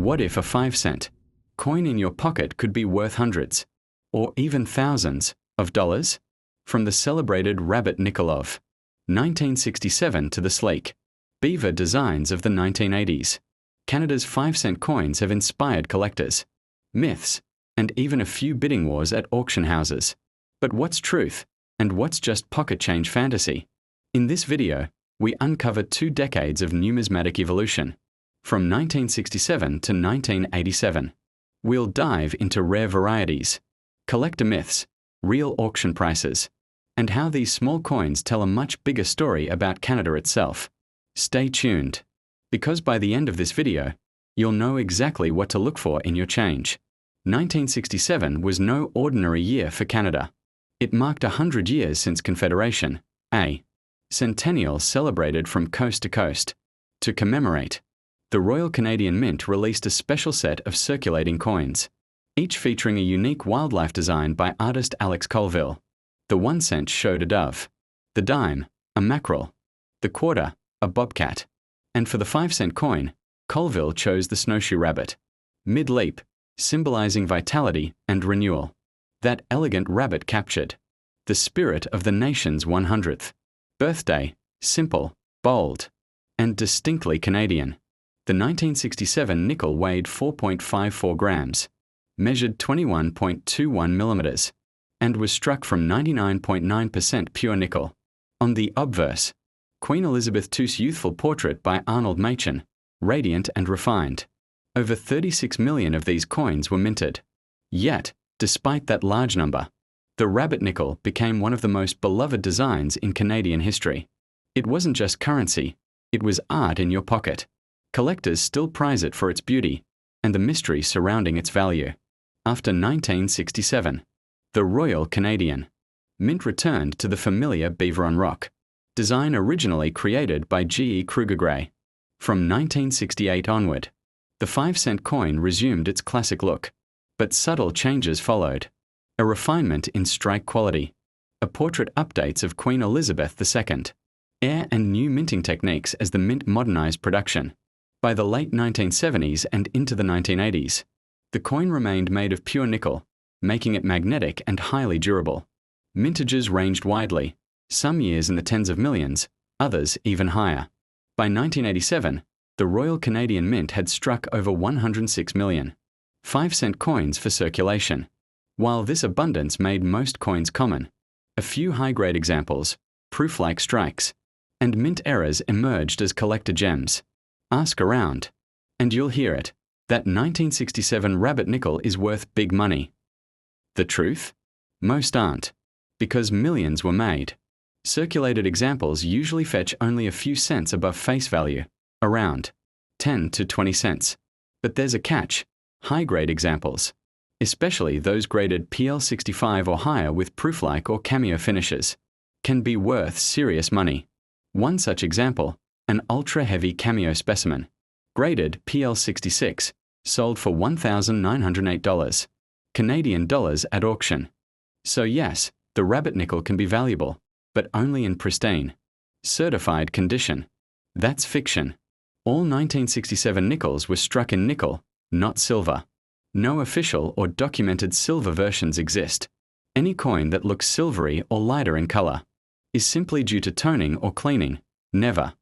What if a 5-cent coin in your pocket could be worth hundreds, or even thousands, of dollars? From the celebrated rabbit nickel of 1967 to the sleek beaver designs of the 1980s, Canada's 5-cent coins have inspired collectors, myths, and even a few bidding wars at auction houses. But what's truth, and what's just pocket change fantasy? In this video, we uncover 2 decades of numismatic evolution, from 1967 to 1987. We'll dive into rare varieties, collector myths, real auction prices, and how these small coins tell a much bigger story about Canada itself. Stay tuned, because by the end of this video, you'll know exactly what to look for in your change. 1967 was no ordinary year for Canada. It marked 100 years since Confederation Centennial celebrated from coast to coast. To commemorate, the Royal Canadian Mint released a special set of circulating coins, each featuring a unique wildlife design by artist Alex Colville. The 1 cent showed a dove, the dime, a mackerel, the quarter, a bobcat, and for the 5-cent coin, Colville chose the snowshoe rabbit, mid-leap, symbolizing vitality and renewal. That elegant rabbit captured the spirit of the nation's 100th birthday, simple, bold, and distinctly Canadian. The 1967 nickel weighed 4.54 grams, measured 21.21 millimeters, and was struck from 99.9% pure nickel. On the obverse, Queen Elizabeth II's youthful portrait by Arnold Machen, radiant and refined. Over 36 million of these coins were minted. Yet, despite that large number, the rabbit nickel became one of the most beloved designs in Canadian history. It wasn't just currency, it was art in your pocket. Collectors still prize it for its beauty and the mystery surrounding its value. After 1967, the Royal Canadian Mint returned to the familiar beaver on rock, design originally created by G. E. Kruger Gray. From 1968 onward, the 5-cent coin resumed its classic look, but subtle changes followed. A refinement in strike quality, a portrait updates of Queen Elizabeth II, air and new minting techniques as the mint modernized production. By the late 1970s and into the 1980s, the coin remained made of pure nickel, making it magnetic and highly durable. Mintages ranged widely, some years in the tens of millions, others even higher. By 1987, the Royal Canadian Mint had struck over 106 million 5-cent coins for circulation. While this abundance made most coins common, a few high-grade examples, proof-like strikes, and mint errors emerged as collector gems. Ask around, and you'll hear it. That 1967 rabbit nickel is worth big money. The truth? Most aren't, because millions were made. Circulated examples usually fetch only a few cents above face value, around 10 to 20 cents. But there's a catch: high-grade examples, especially those graded PL65 or higher with proof-like or cameo finishes, can be worth serious money. One such example, an ultra-heavy cameo specimen, graded PL66, sold for $1,908 Canadian dollars at auction. So yes, the rabbit nickel can be valuable, but only in pristine, certified condition. That's fiction. All 1967 nickels were struck in nickel, not silver. No official or documented silver versions exist. Any coin that looks silvery or lighter in color is simply due to toning or cleaning, never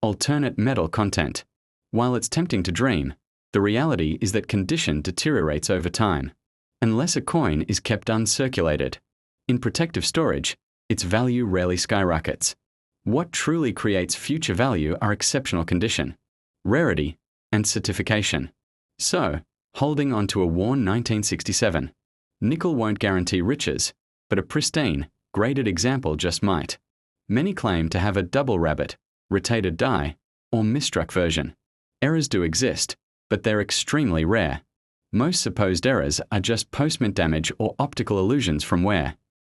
alternate metal content. While it's tempting to dream, the reality is that condition deteriorates over time, unless a coin is kept uncirculated. In protective storage, its value rarely skyrockets. What truly creates future value are exceptional condition, rarity, and certification. So, holding on to a worn 1967 nickel won't guarantee riches, but a pristine, graded example just might. Many claim to have a double rabbit, rotated die, or misstruck version. Errors do exist, but they're extremely rare. Most supposed errors are just post-mint damage or optical illusions from wear.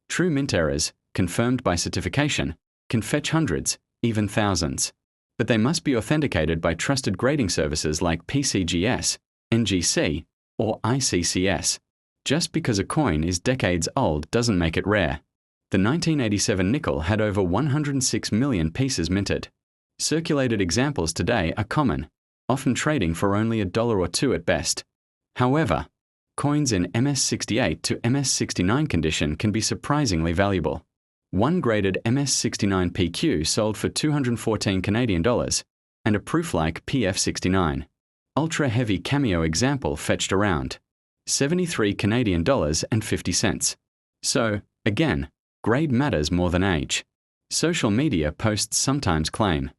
True mint errors, confirmed by certification, can fetch hundreds, even thousands. But they must be authenticated by trusted grading services like PCGS, NGC, or ICCS. Just because a coin is decades old doesn't make it rare. The 1987 nickel had over 106 million pieces minted. Circulated examples today are common, often trading for only $1 or $2 at best. However, coins in MS68 to MS69 condition can be surprisingly valuable. One graded MS69 PQ sold for 214 Canadian dollars, and a proof-like PF69 ultra-heavy cameo example fetched around 73 Canadian dollars and 50 cents. So, again, grade matters more than age. Social media posts sometimes claim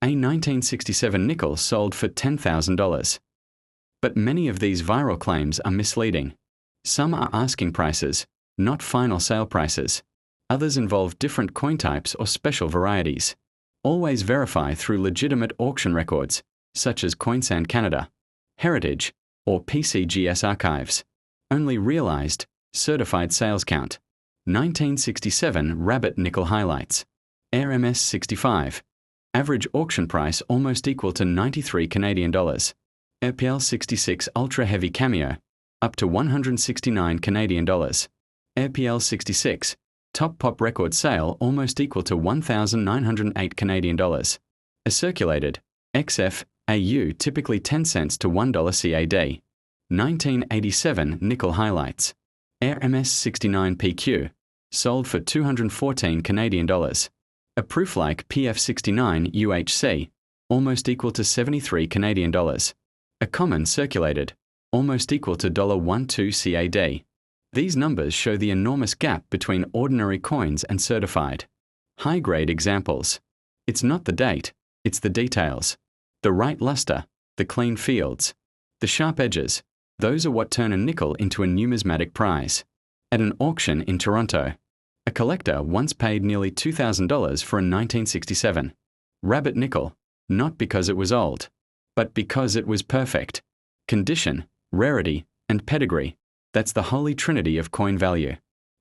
a 1967 nickel sold for $10,000. But many of these viral claims are misleading. Some are asking prices, not final sale prices. Others involve different coin types or special varieties. Always verify through legitimate auction records, such as CoinSand Canada, Heritage, or PCGS archives. Only realized, certified sales count. 1967 Rabbit Nickel highlights. Air MS65. Average auction price almost equal to 93 Canadian dollars. RPL 66 Ultra Heavy Cameo, up to 169 Canadian dollars. RPL 66 Top Pop Record Sale almost equal to 1,908 Canadian dollars. A circulated XF AU typically 10 cents to $1 CAD. 1987 Nickel highlights. Air MS69 PQ sold for 214 Canadian dollars. A proof-like PF69 UHC almost equal to 73 Canadian dollars. A common circulated, almost equal to $1.12 CAD. These numbers show the enormous gap between ordinary coins and certified. High-grade examples. It's not the date, it's the details. The right luster, the clean fields, the sharp edges, those are what turn a nickel into a numismatic prize. At an auction in Toronto, a collector once paid nearly $2,000 for a 1967 Rabbit nickel, not because it was old, but because it was perfect. Condition, rarity, and pedigree, that's the holy trinity of coin value.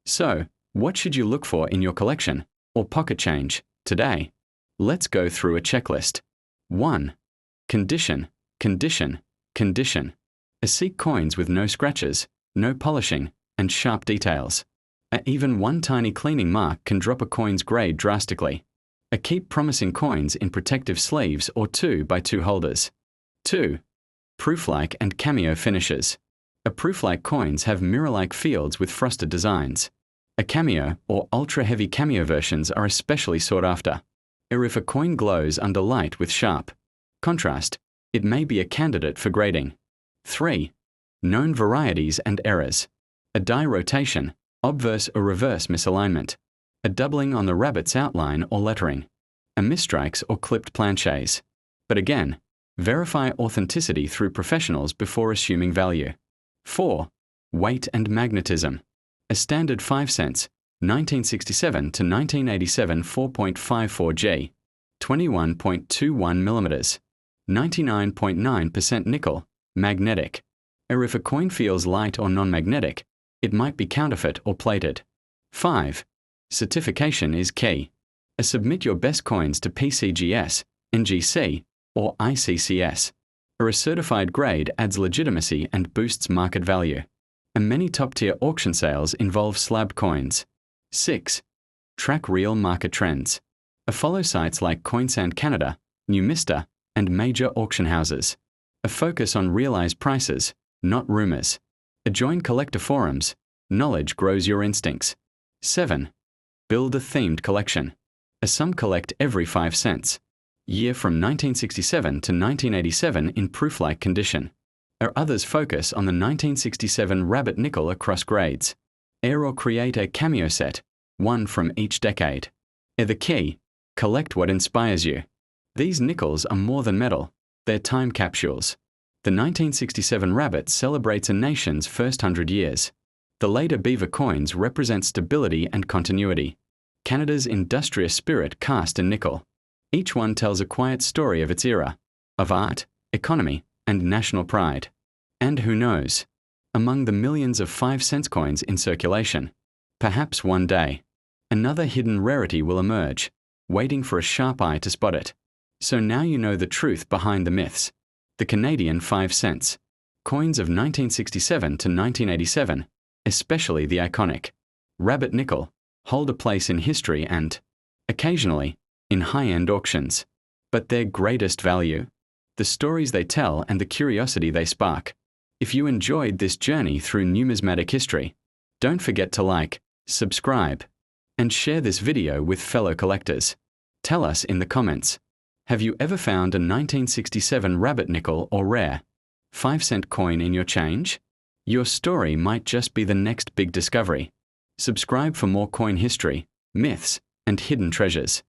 So, what should you look for in your collection, or pocket change, today? Let's go through a checklist. 1. Condition, condition, condition. Seek coins with no scratches, no polishing, and sharp details. Even one tiny cleaning mark can drop a coin's grade drastically. Keep promising coins in protective sleeves or 2x2 holders. 2. Proof-like and cameo finishes. Proof-like coins have mirror-like fields with frosted designs. Cameo or ultra-heavy cameo versions are especially sought after. If a coin glows under light with sharp contrast, it may be a candidate for grading. 3. Known varieties and errors. A die rotation, obverse or reverse misalignment. A doubling on the rabbit's outline or lettering. A misstrikes or clipped planchets. But again, verify authenticity through professionals before assuming value. 4. Weight and magnetism. A standard 5 cents, 1967 to 1987 4.54 G, 21.21 millimeters, 99.9% nickel, magnetic. If a coin feels light or non-magnetic, it might be counterfeit or plated. 5. Certification is key. Submit your best coins to PCGS, NGC, or ICCS. A certified grade adds legitimacy and boosts market value. Many top-tier auction sales involve slab coins. 6. Track real market trends. Follow sites like CoinSand Canada, Numista, and major auction houses. Focus on realized prices, not rumors. Join collector forums. Knowledge grows your instincts. 7. Build a themed collection. Some collect every 5 cents. Year from 1967 to 1987 in proof-like condition. Others focus on the 1967 Rabbit nickel across grades. Or create a cameo set, one from each decade. The key, collect what inspires you. These nickels are more than metal, they're time capsules. The 1967 Rabbit celebrates a nation's first 100 years. The later beaver coins represent stability and continuity. Canada's industrious spirit cast in nickel. Each one tells a quiet story of its era, of art, economy, and national pride. And who knows? Among the millions of 5-cent coins in circulation, perhaps one day, another hidden rarity will emerge, waiting for a sharp eye to spot it. So now you know the truth behind the myths. The Canadian 5 cents. Coins of 1967 to 1987, especially the iconic Rabbit nickel, hold a place in history and, occasionally, in high-end auctions. But their greatest value? the stories they tell, and the curiosity they spark. If you enjoyed this journey through numismatic history, don't forget to like, subscribe, and share this video with fellow collectors. Tell us in the comments, have you ever found a 1967 rabbit nickel or rare 5-cent coin in your change? Your story might just be the next big discovery. Subscribe for more coin history, myths, and hidden treasures.